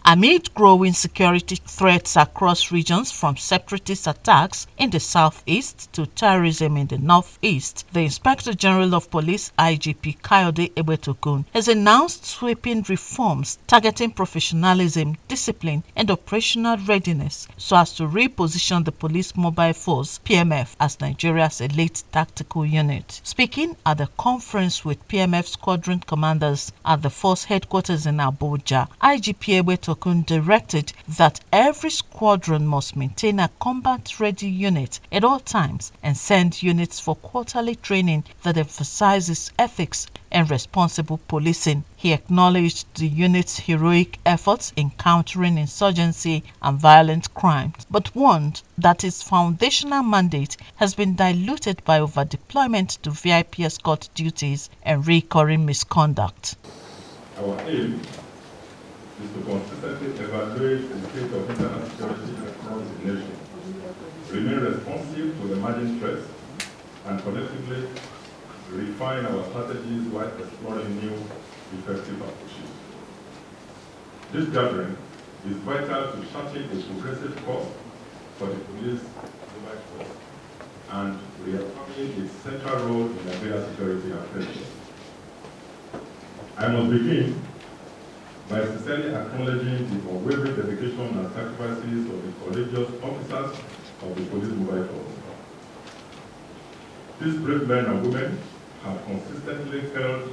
Amid growing security threats across regions, from separatist attacks in the southeast to terrorism in the northeast, the Inspector General of Police IGP Kayode Egbetokun has announced sweeping reforms targeting professionalism, discipline and operational readiness so as to reposition the Police Mobile Force (PMF) as Nigeria's elite tactical unit. Speaking at the conference with PMF squadron commanders at the force headquarters in Abuja, IGP Egbetokun directed that every squadron must maintain a combat-ready unit at all times and send units for quarterly training that emphasizes ethics and responsible policing. He acknowledged the unit's heroic efforts in countering insurgency and violent crimes, but warned that its foundational mandate has been diluted by over-deployment to VIP escort duties and recurring misconduct. Our aim is to consistently evaluate the state of international security across the nation, remain responsive to emerging threats, and collectively refine our strategies while exploring new effective approaches. This gathering is vital to charting a progressive course for the police mobile force and reaffirming its central role in Nigeria's security affairs. I must begin by sincerely acknowledging the unwavering dedication and sacrifices of the courageous officers of the Police Mobile Force. These brave men and women have consistently held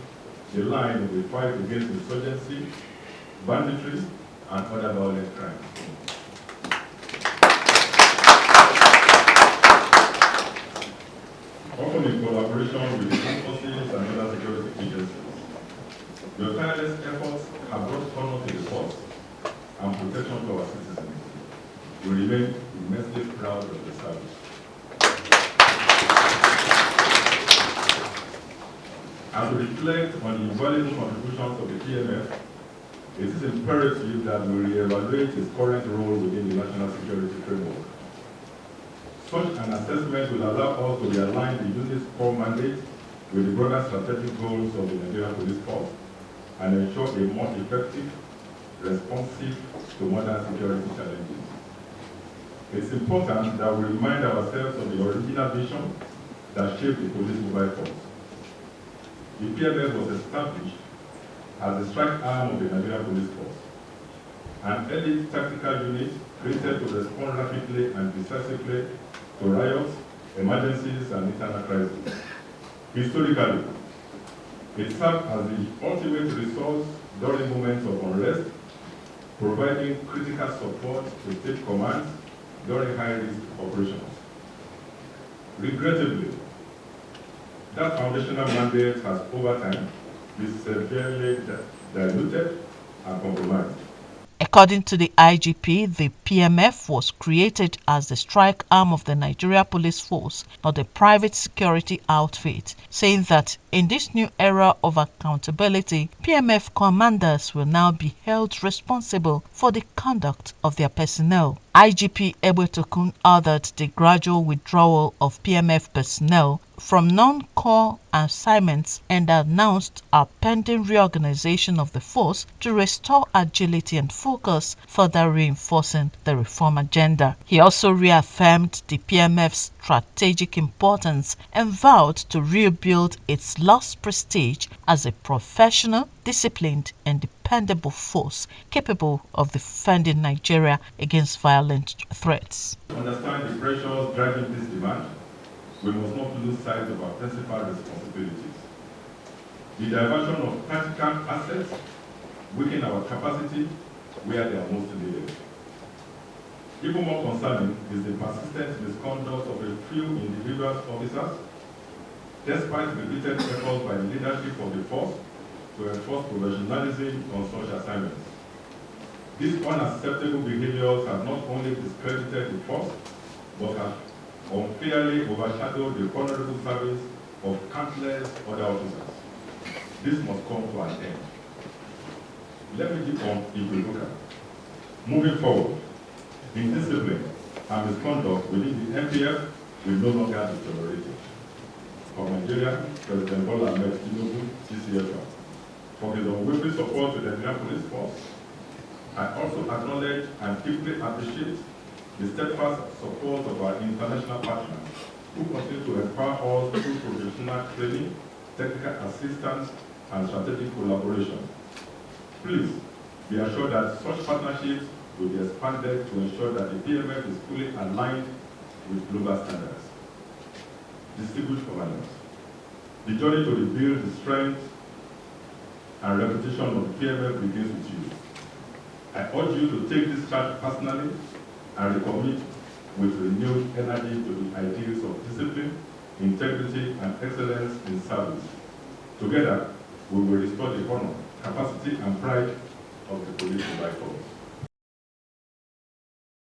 the line in the fight against insurgency, banditry, and other violent crimes. Often in collaboration with the armed forces and other security agencies. Your tireless efforts have brought honor to the force and protection to our citizens. We remain immensely proud of the service. As we reflect on the invaluable contributions of the PMF, it is imperative that we reevaluate its current role within the national security framework. Such an assessment will allow us to realign the unit's core mandate with the broader strategic goals of the Nigerian Police Force and ensure a more effective, responsive to modern security challenges. It's important that we remind ourselves of the original vision that shaped the Police Mobile Force. The PMF was established as the strike arm of the Nigerian Police Force, an elite tactical unit created to respond rapidly and decisively to riots, emergencies, and internal crises. Historically, it served as the ultimate resource during moments of unrest, providing critical support to state commands during high-risk operations. Regrettably, that foundational mandate has over time been severely diluted and compromised. According to the IGP, the PMF was created as the strike arm of the Nigeria Police Force, not a private security outfit, saying that in this new era of accountability, PMF commanders will now be held responsible for the conduct of their personnel. IGP Egbetokun ordered the gradual withdrawal of PMF personnel from non-core assignments and announced a pending reorganization of the force to restore agility and focus, further reinforcing the reform agenda. He also reaffirmed the PMF's strategic importance and vowed to rebuild its lost prestige as a professional, disciplined and dependable force capable of defending Nigeria against violent threats. To understand the pressures driving this demand, we must not lose sight of our principal responsibilities. The diversion of tactical assets weaken our capacity where they are most needed. Even more concerning is the persistent misconduct of a few individual officers, despite repeated efforts by the leadership of the force to enforce professionalism on such assignments. These unacceptable behaviors have not only discredited the force, but have unfairly overshadowed the honorable service of countless other officers. This must come to an end. Let me keep on Equivocate. Moving forward, indiscipline and misconduct within the NPF will no longer be tolerated. For Nigeria, President Bola Ahmed Tinubu, CCFR, for his unwavering support to the Nigerian Police Force, I also acknowledge and deeply appreciate the steadfast support of our international partners who continue to empower us through professional training, technical assistance, and strategic collaboration. Please be assured that such partnerships will be expanded to ensure that the PMF is fully aligned with global standards. Distinguished commanders, the journey to rebuild the strength and reputation of the PMF begins with you. I urge you to take this charge personally and recommit with renewed energy to the ideals of discipline, integrity, and excellence in service. Together, we will restore the honor, capacity, and pride of the police by force.